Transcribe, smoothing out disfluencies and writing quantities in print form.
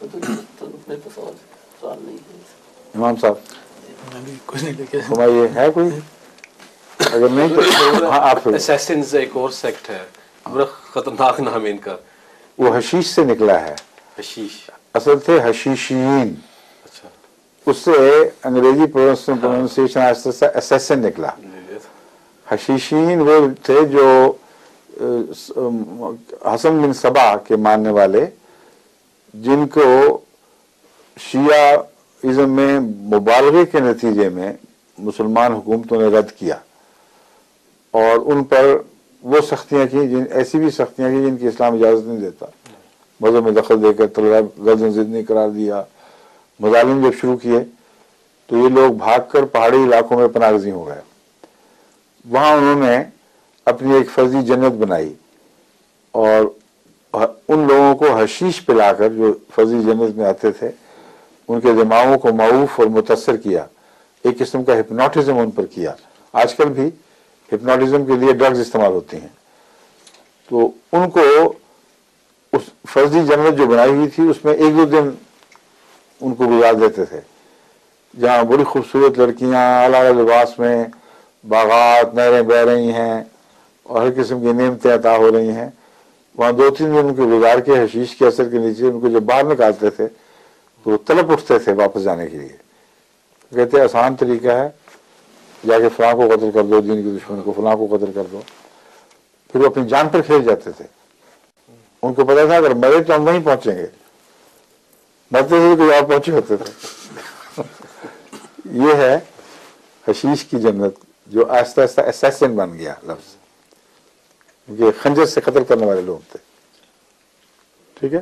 سوال نہیں ہے امام صاحب کچھ نہیں لکھے. فرمائیے ہے کوئی؟ اگر نہیں تو ہاں آپ. اسیسنز ایک اور سیکٹ ہے, بڑا خطرناک نام ہے ان کا. وہ حشیش سے نکلا ہے. حشیش اصل تھے حشیشین, اچھا اس سے انگریزی پروننسیشن آہستہ سے اسیسن نکلا. حشیشین وہ تھے جو حسن بن صبا کے ماننے والے, جن کو شیعہ ازم میں مبالغے کے نتیجے میں مسلمان حکومتوں نے رد کیا, اور ان پر وہ سختیاں کی, ایسی بھی سختیاں کی جن کی اسلام اجازت نہیں دیتا. مذہب میں دخل دے کر طلبہ غرض ضدنی قرار دیا, مظالم جب شروع کیے تو یہ لوگ بھاگ کر پہاڑی علاقوں میں پناہ گزین ہو گئے. وہاں انہوں نے اپنی ایک فرضی جنت بنائی, اور ان لوگوں کو حشیش پلا کر جو فرضی جنت میں آتے تھے ان کے دماغوں کو معوف اور متاثر کیا. ایک قسم کا ہپنوٹزم ان پر کیا. آج کل بھی ہپنوٹزم کے لیے ڈرگز استعمال ہوتی ہیں. تو ان کو اس فرضی جنت جو بنائی ہوئی تھی اس میں ایک دو دن ان کو گزار دیتے تھے, جہاں بڑی خوبصورت لڑکیاں اعلیٰ لباس میں باغات نہریں بہ رہی ہیں اور ہر قسم کی نعمتیں عطا ہو رہی ہیں. وہاں دو تین دن ان کے گزار کے حشیش کے اثر کے نیچے ان کو جب باہر نکالتے تھے تو وہ تڑپ اٹھتے تھے واپس جانے کے لیے. کہتے آسان طریقہ ہے, جا کے فلاں کو قتل کر دو, دین کے دشمن کو فلاں کو قتل کر دو. پھر وہ اپنی جان پر کھیل جاتے تھے. ان کو پتا تھا اگر مرے تو ہم وہیں پہنچیں گے, مرتے ہوئے کوئی اور پہنچے ہوتے تھے. یہ ہے حشیش کی جنت, جو آہستہ آہستہ اسیسن بن گیا لفظ, کیونکہ خنجر سے قتل کرنے والے لوگ تھے. ٹھیک ہے.